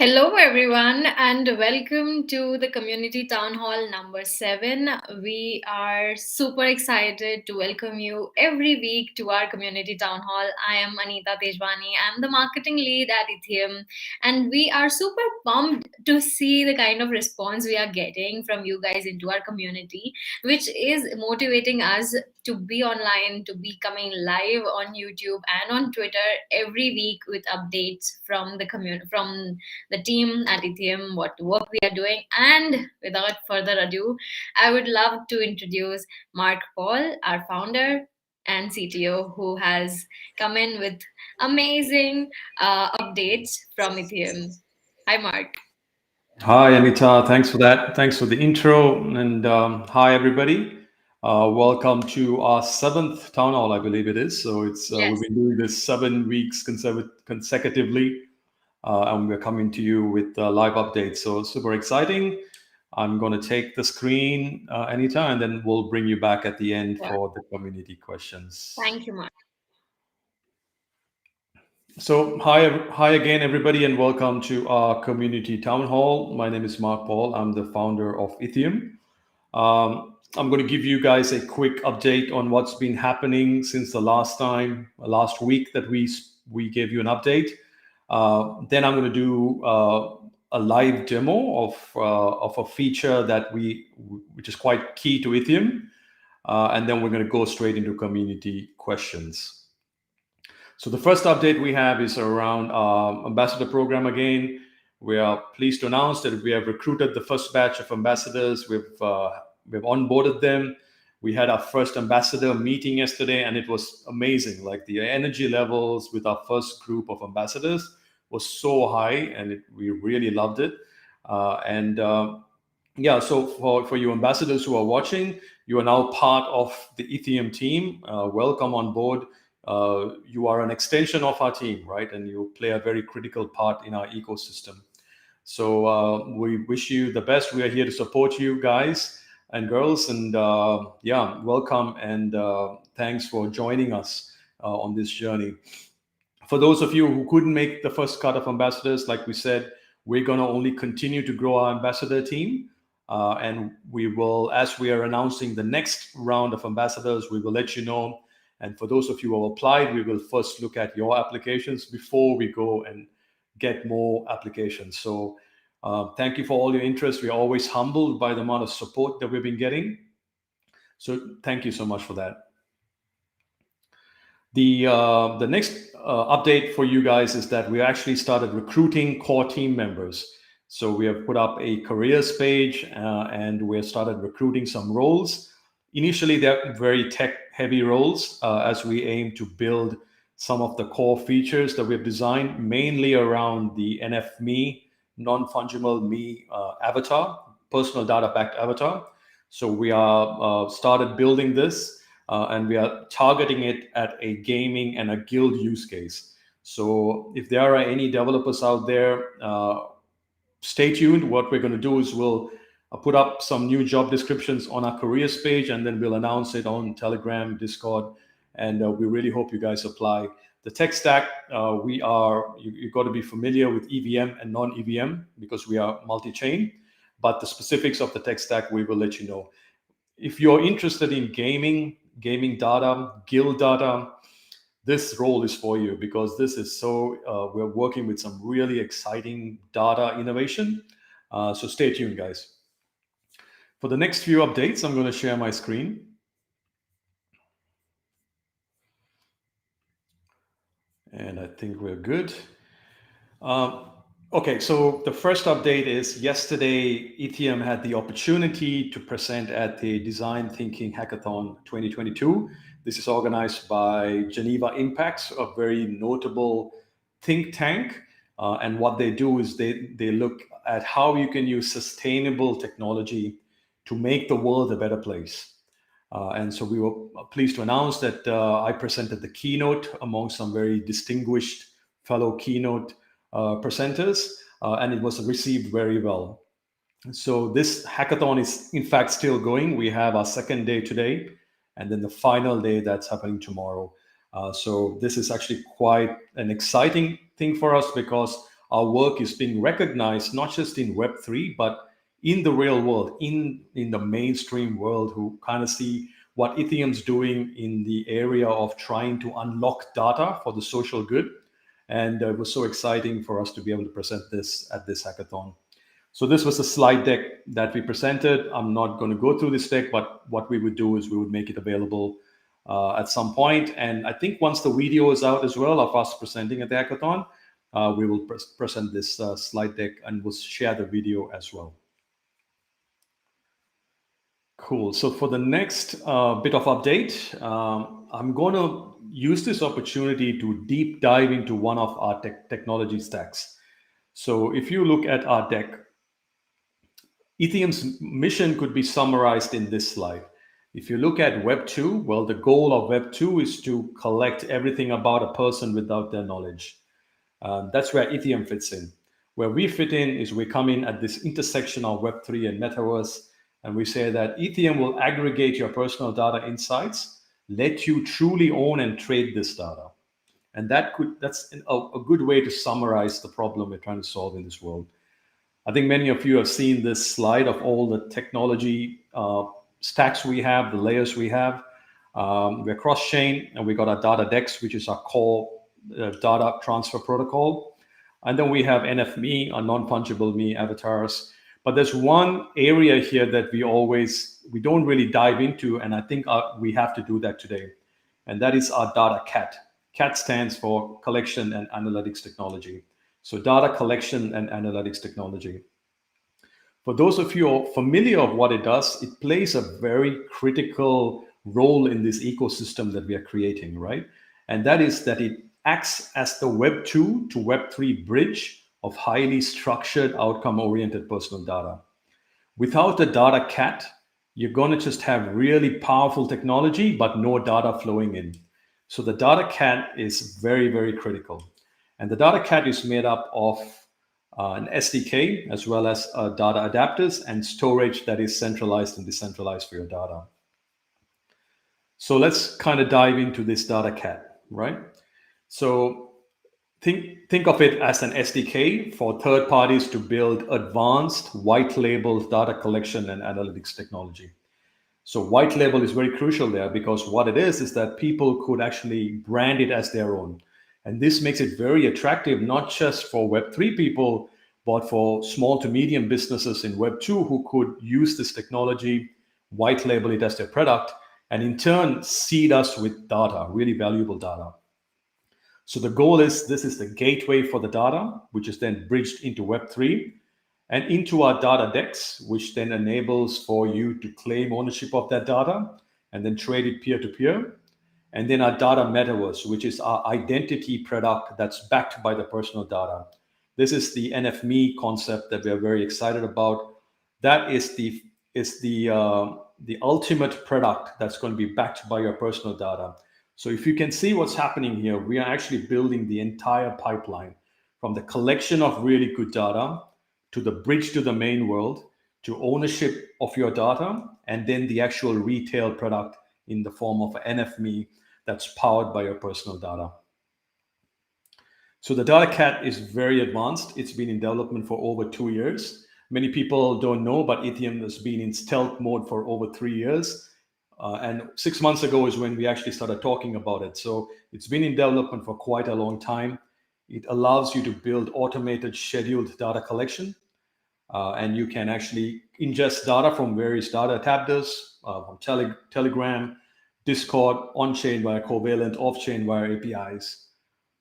Hello, everyone, and welcome to the Community Town Hall number 7. We are super excited to welcome you every week to our Community Town Hall. I am Anita Tejwani. I'm the marketing lead at Itheum, and we are super pumped to see the kind of response we are getting from you guys into our community, which is motivating us to be online, to be coming live on YouTube and on Twitter every week with updates from the team at Itheum, what work we are doing. And without further ado, I would love to introduce Mark Paul, our founder and CTO, who has come in with amazing updates from Itheum. Hi, Mark. Hi, Anita. Thanks for that. Thanks for the intro. And hi, everybody. Welcome to our seventh town hall, I believe it is. So we've Yes. been doing this 7 weeks consecutively, and we're coming to you with live updates. So super exciting. I'm going to take the screen, Anita, and then we'll bring you back at the end Sure. for the community questions. Thank you, Mark. So, hi again, everybody, and welcome to our community town hall. My name is Mark Paul. I'm the founder of Itheum. I'm going to give you guys a quick update on what's been happening since the last week that we gave you an update. Then I'm going to do a live demo of a feature which is quite key to Itheum, and then we're going to go straight into community questions. So the first update we have is around ambassador program again. We are pleased to announce that we have recruited the first batch of ambassadors. We've onboarded them. We had our first ambassador meeting yesterday, and it was amazing. Like the energy levels with our first group of ambassadors was so high, and we really loved it. And Yeah, so for you ambassadors who are watching, you are now part of the Itheum team. Welcome on board. You are an extension of our team, right? And you play a very critical part in our ecosystem. So we wish you the best. We are here to support you guys and girls. And yeah, welcome and thanks for joining us on this journey. For those of you who couldn't make the first cut of ambassadors, like we said, we're going to only continue to grow our ambassador team. And we will, as we are announcing the next round of ambassadors, we will let you know. And for those of you who have applied, we will first look at your applications before we go and get more applications. So thank you for all your interest. We're always humbled by the amount of support that we've been getting. So thank you so much for that. The next update for you guys is that we actually started recruiting core team members. So we have put up a careers page and we have started recruiting some roles. Initially, they're very tech-heavy roles as we aim to build some of the core features that we've designed, mainly around the NFMe, non-fungible me avatar, personal data-backed avatar. So we are started building this. And we are targeting it at a gaming and a guild use case. So if there are any developers out there, stay tuned. What we're going to do is we'll put up some new job descriptions on our careers page, and then we'll announce it on Telegram, Discord, and we really hope you guys apply. The tech stack, you've got to be familiar with EVM and non-EVM because we are multi-chain, but the specifics of the tech stack, we will let you know. If you're interested in gaming data, guild data, this role is for you because this is we're working with some really exciting data innovation. So stay tuned, guys. For the next few updates, I'm going to share my screen. And I think we're good. Okay, so the first update is yesterday, Itheum had the opportunity to present at the Design Thinking Hackathon 2022. This is organized by Geneva Impacts, a very notable think tank. And what they do is they look at how you can use sustainable technology to make the world a better place. And so we were pleased to announce that I presented the keynote among some very distinguished fellow keynote presenters, and it was received very well. So this hackathon is in fact still going. We have our second day today, and then the final day that's happening tomorrow. So this is actually quite an exciting thing for us because our work is being recognized not just in Web3, but in the real world, in the mainstream world, who kind of see what Etheum's doing in the area of trying to unlock data for the social good. And it was so exciting for us to be able to present this at this hackathon. So this was a slide deck that we presented. I'm not going to go through this deck, but what we would do is we would make it available at some point. And I think once the video is out as well of us presenting at the hackathon, we will present this slide deck and we'll share the video as well. Cool. So for the next bit of update, I'm going to use this opportunity to deep dive into one of our technology stacks. So if you look at our deck, Etheum's mission could be summarized in this slide. If you look at Web 2, well, the goal of Web 2 is to collect everything about a person without their knowledge. That's where Itheum fits in. Where we fit in is we come in at this intersection of Web 3 and Metaverse, and we say that Itheum will aggregate your personal data insights, let you truly own and trade this data. And that's a good way to summarize the problem we're trying to solve in this world. I think many of you have seen this slide of all the technology stacks we have, the layers we have. We're cross-chain, and we got our data DEX, which is our core data transfer protocol. And then we have NFMe, our non-fungible me avatars. But there's one area here that we don't really dive into, and I think we have to do that today. And that is our data CAT. CAT stands for Collection and Analytics Technology. So data collection and analytics technology. For those of you who are familiar with what it does, it plays a very critical role in this ecosystem that we are creating, right? And that is that it acts as the Web 2 to Web 3 bridge of highly structured, outcome-oriented personal data. Without the data CAT, you're going to just have really powerful technology, but no data flowing in. So the data CAT is very, very critical. And the data CAT is made up of an SDK as well as data adapters and storage that is centralized and decentralized for your data. So let's kind of dive into this data CAT, right? So think of it as an SDK for third parties to build advanced white label data collection and analytics technology. So white label is very crucial there, because what it is that people could actually brand it as their own. And this makes it very attractive, not just for Web3 people, but for small to medium businesses in Web2 who could use this technology, white label it as their product, and in turn seed us with data, really valuable data. So the goal is, this is the gateway for the data, which is then bridged into Web3 and into our data DEX, which then enables for you to claim ownership of that data and then trade it peer-to-peer. And then our data metaverse, which is our identity product that's backed by the personal data. This is the NFMe concept that we are very excited about. That is the ultimate product that's going to be backed by your personal data. So if you can see what's happening here, we are actually building the entire pipeline from the collection of really good data to the bridge to the main world, to ownership of your data, and then the actual retail product in the form of NFMe that's powered by your personal data. So the data CAT is very advanced. It's been in development for over 2 years. Many people don't know, but Itheum has been in stealth mode for over 3 years. And 6 months ago is when we actually started talking about it. So it's been in development for quite a long time. It allows you to build automated scheduled data collection. And you can actually ingest data from various data adapters, from Telegram, Discord, on-chain via Covalent, off-chain via APIs.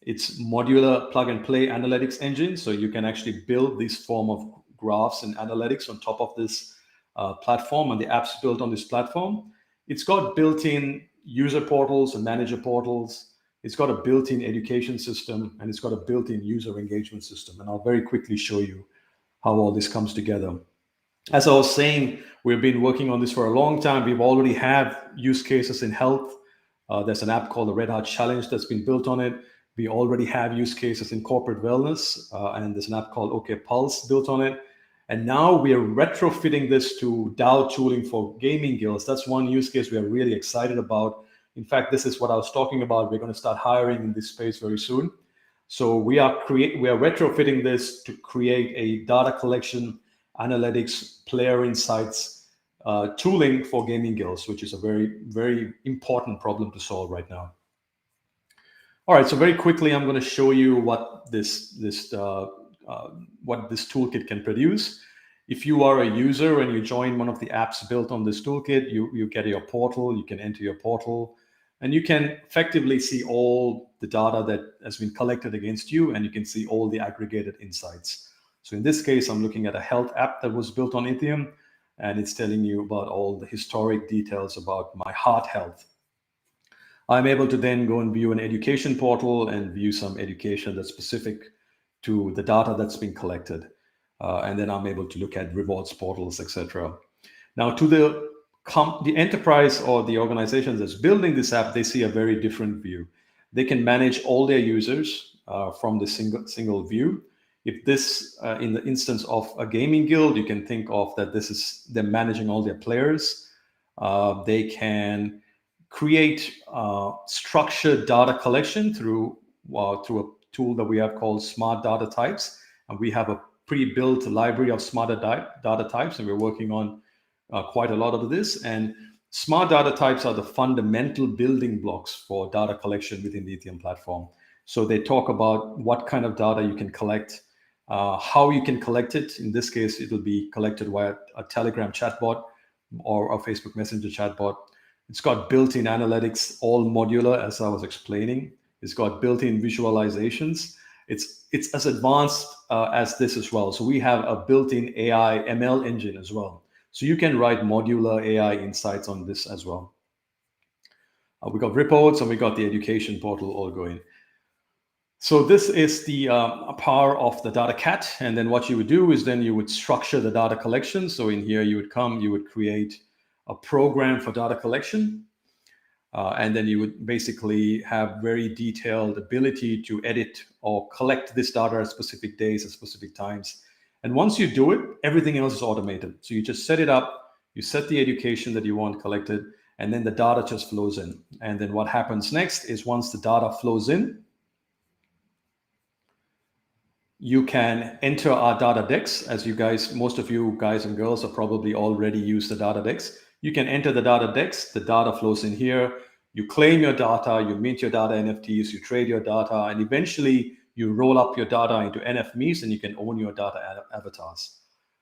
It's modular plug-and-play analytics engine, so you can actually build this form of graphs and analytics on top of this platform and the apps built on this platform. It's got built-in user portals and manager portals. It's got a built-in education system, and it's got a built-in user engagement system. And I'll very quickly show you how all this comes together. As I was saying, we've been working on this for a long time. We've already have use cases in health. There's an app called the Red Heart Challenge that's been built on it. We already have use cases in corporate wellness, and there's an app called OK Pulse built on it. And now we are retrofitting this to DAO tooling for gaming guilds. That's one use case we are really excited about. In fact, this is what I was talking about. We're going to start hiring in this space very soon. So we are retrofitting this to create a data collection, analytics, player insights tooling for gaming guilds, which is a very important problem to solve right now. All right, so very quickly, I'm going to show you what uh, what this toolkit can produce. If you are a user and you join one of the apps built on this toolkit, you get your portal, you can enter your portal, and you can effectively see all the data that has been collected against you, and you can see all the aggregated insights. So in this case, I'm looking at a health app that was built on Itheum, and it's telling you about all the historic details about my heart health. I'm able to then go and view an education portal and view some education that's specific to the data that's been collected. And then I'm able to look at rewards portals, etc. Now, to the enterprise or the organization that's building this app, they see a very different view. They can manage all their users from the single view. If this, in the instance of a gaming guild, you can think of that this is them managing all their players. They can create structured data collection through a tool that we have called Smart Data Types, and we have a pre-built library of smarter data types, and we're working on quite a lot of this. And smart data types are the fundamental building blocks for data collection within the Ethereum platform. So they talk about what kind of data you can collect, how you can collect it. In this case, it will be collected via a Telegram chatbot or a Facebook Messenger chatbot. It's got built-in analytics, all modular, as I was explaining. It's got built-in visualizations. It's as advanced as this as well. So we have a built-in AI ML engine as well. So you can write modular AI insights on this as well. We got reports and we got the education portal all going. So this is the power of the data cat. And then what you would do is then you would structure the data collection. So in here you would create a program for data collection. And then you would basically have very detailed ability to edit or collect this data at specific days, at specific times. And once you do it, everything else is automated. So you just set it up, you set the education that you want collected, and then the data just flows in. And then what happens next is once the data flows in, you can enter our data decks. As you guys, most of you guys and girls have probably already used the data decks. You can enter the data decks, the data flows in here, you claim your data, you mint your data NFTs, you trade your data, and eventually you roll up your data into NFMEs and you can own your data avatars.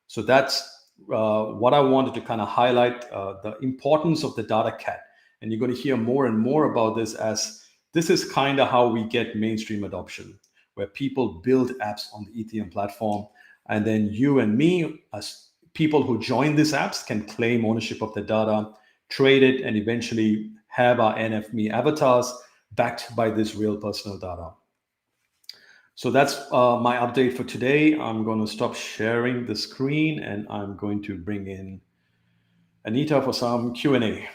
So that's what I wanted to kind of highlight, the importance of the data cat. And you're going to hear more and more about this, as this is kind of how we get mainstream adoption, where people build apps on the Ethereum platform. And then you and me, as people who join these apps, can claim ownership of the data, trade it, and eventually have our NFME avatars backed by this real personal data. So that's my update for today. I'm going to stop sharing the screen and I'm going to bring in Anita for some Q&A.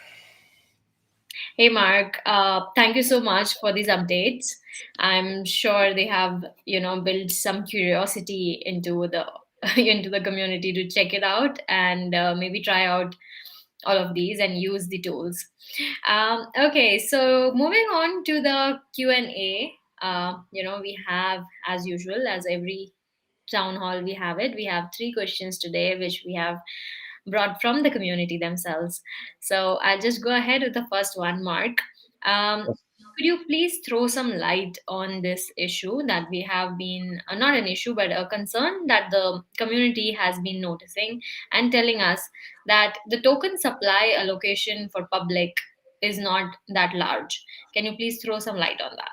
Hey Mark, thank you so much for these updates. I'm sure they have, built some curiosity into the into the community to check it out and maybe try out all of these and use the tools. Okay, so moving on to the Q&A. We have, as usual, as every town hall we have it. We have three questions today, which we have brought from the community themselves. So I'll just go ahead with the first one, Mark. Could you please throw some light on this issue that we have been, not an issue, but a concern that the community has been noticing and telling us that the token supply allocation for public is not that large? Can you please throw some light on that?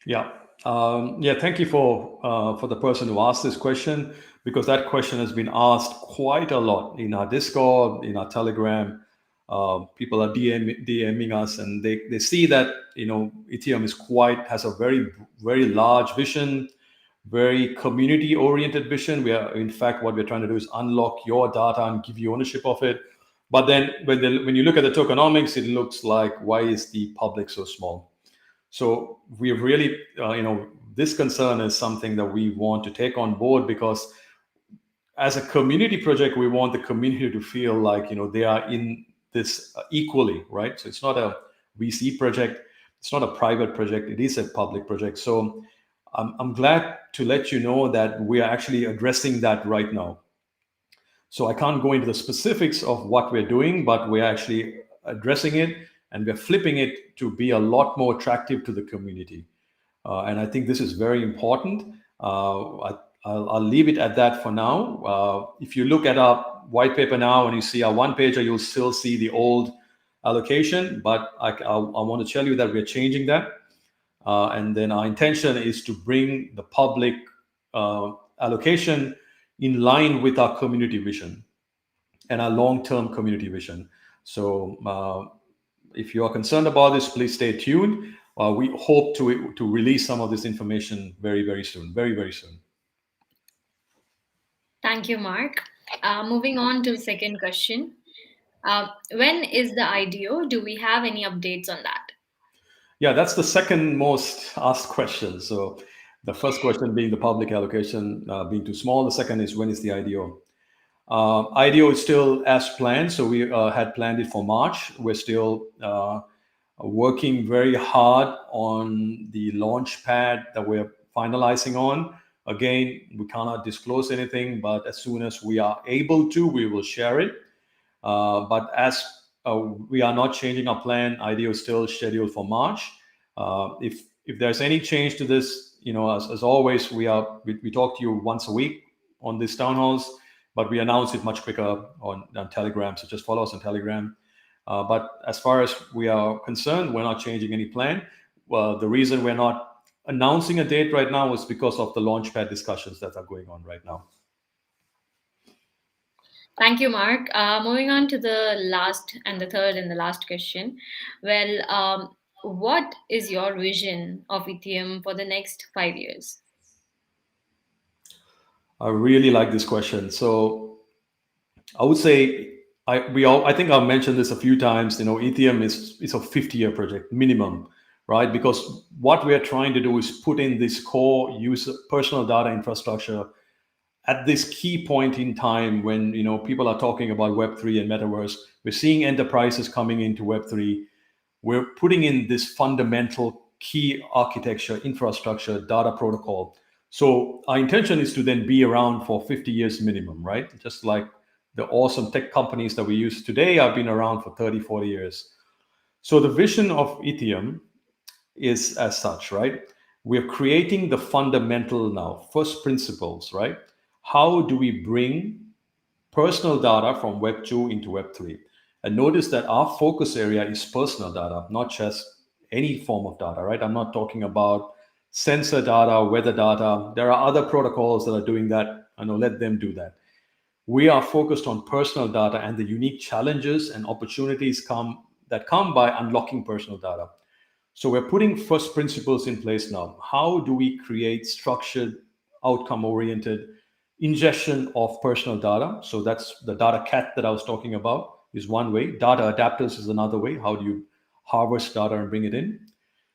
Yeah. Thank you for the person who asked this question, because that question has been asked quite a lot in our Discord, in our Telegram. People are DMing us, and they see that Ethereum has a very large vision, very community oriented vision. In fact, what we're trying to do is unlock your data and give you ownership of it. But then when you look at the tokenomics, it looks like, why is the public so small? So we really, this concern is something that we want to take on board, because as a community project, we want the community to feel like, they are in this equally, right? So it's not a VC project, it's not a private project, it is a public project. So I'm glad to let you know that we are actually addressing that right now. So I can't go into the specifics of what we're doing, but we're actually addressing it, and we're flipping it to be a lot more attractive to the community. And I think this is very important. I'll leave it at that for now. If you look at our white paper now and you see our one pager, you'll still see the old allocation, but I want to tell you that we're changing that. And then our intention is to bring the public allocation in line with our community vision and our long-term community vision. So if you are concerned about this, please stay tuned. We hope to release some of this information very soon, very soon. Thank you, Mark. Moving on to the second question. When is the IDO? Do we have any updates on that? Yeah, that's the second most asked question. So the first question being the public allocation being too small. The second is when is the IDO? IDO is still as planned. So we had planned it for March. We're still working very hard on the launch pad that we're finalizing on. Again, we cannot disclose anything, but as soon as we are able to, we will share it. But as we are not changing our plan, IDO is still scheduled for March. If there's any change to this, as always, we talk to you once a week on these town halls, but we announce it much quicker on Telegram. So just follow us on Telegram. But as far as we are concerned, we're not changing any plan. Well, the reason we're not announcing a date right now is because of the launchpad discussions that are going on right now. Thank you, Mark. Moving on to the last and the third and the last question. Well, what is your vision of Ethereum for the next 5 years? I really like this question. So I would say I think I've mentioned this a few times. Ethereum is a 50-year project minimum, right? Because what we are trying to do is put in this core user personal data infrastructure at this key point in time when people are talking about Web3 and metaverse. We're seeing enterprises coming into Web3. We're putting in this fundamental key architecture, infrastructure, data protocol. So our intention is to then be around for 50 years minimum, right? Just like the awesome tech companies that we use today have been around for 30, 40 years. So the vision of Ethereum is as such, right? We're creating the fundamental now, first principles, right? How do we bring personal data from Web 2 into Web 3? And notice that our focus area is personal data, not just any form of data, right? I'm not talking about sensor data, weather data. There are other protocols that are doing that. I know, let them do that. We are focused on personal data and the unique challenges and opportunities that come by unlocking personal data. So we're putting first principles in place now. How do we create structured, outcome-oriented ingestion of personal data? So that's the data cat that I was talking about is one way. Data adapters is another way. How do you harvest data and bring it in?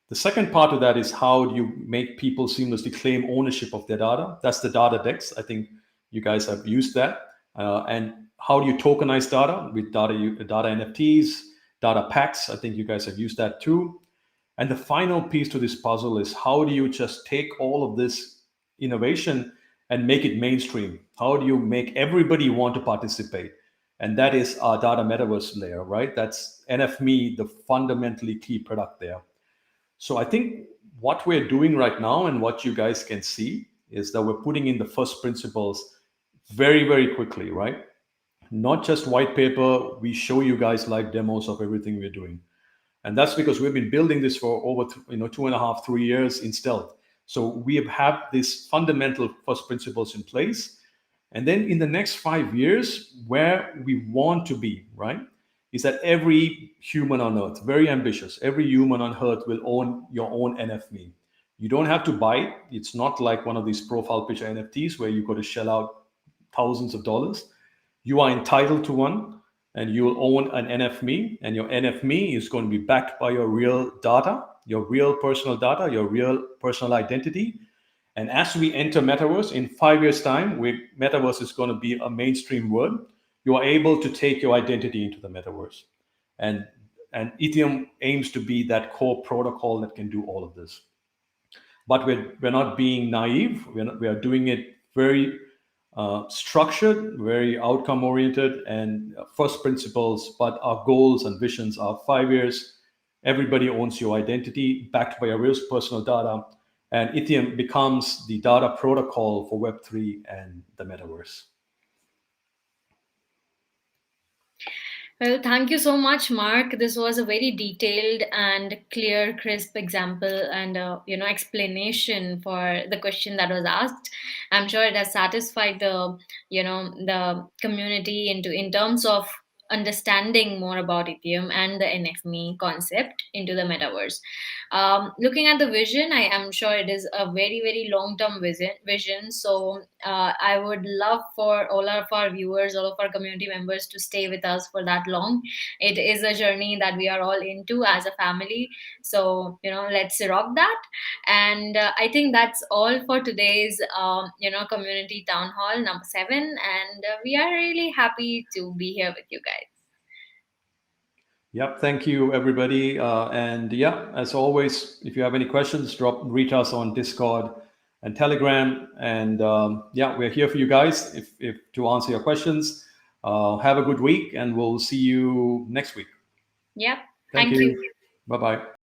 The second part of that is how do you make people seamlessly claim ownership of their data? That's the data decks. I think you guys have used that. And how do you tokenize data with data NFTs, data packs? I think you guys have used that too. And the final piece to this puzzle is how do you just take all of this innovation and make it mainstream? How do you make everybody want to participate? And that is our data metaverse layer, right? That's NFMe, the fundamentally key product there. So I think what we're doing right now and what you guys can see is that we're putting in the first principles very quickly, right? Not just white paper. We show you guys live demos of everything we're doing. And that's because we've been building this for over 2.5, 3 years in stealth. So we have these fundamental first principles in place. And then in the next 5 years, where we want to be, right, is that every human on earth, very ambitious, every human on earth will own your own NFMe. You don't have to buy it. It's not like one of these profile picture NFTs where you got to shell out thousands of dollars. You are entitled to one, and you will own an NFMe, and your NFMe is going to be backed by your real data, your real personal data, your real personal identity. And as we enter metaverse in 5 years' time, metaverse is going to be a mainstream word. You are able to take your identity into the metaverse, and Ethereum aims to be that core protocol that can do all of this. but we're not being naive. We are doing it very structured, very outcome oriented, and first principles. But our goals and visions are 5 years. Everybody owns your identity, backed by your real personal data, and Itheum becomes the data protocol for Web3 and the metaverse. Well, thank you so much, Mark. This was a very detailed and clear, crisp example and explanation for the question that was asked. I'm sure it has satisfied the community in terms of understanding more about Ethereum and the NFMe concept into the metaverse. Looking at the vision, I am sure it is a very very long term vision. So I would love for all of our viewers, all of our community members to stay with us for that long. It is a journey that we are all into as a family. So, let's rock that. And I think that's all for today's, community town hall number 7. And we are really happy to be here with you guys. Yep, thank you everybody. And yeah, as always, if you have any questions, reach us on Discord and Telegram. And yeah, we're here for you guys if to answer your questions. Have a good week, and we'll see you next week. Yep. Thank Thank you. you. Bye bye.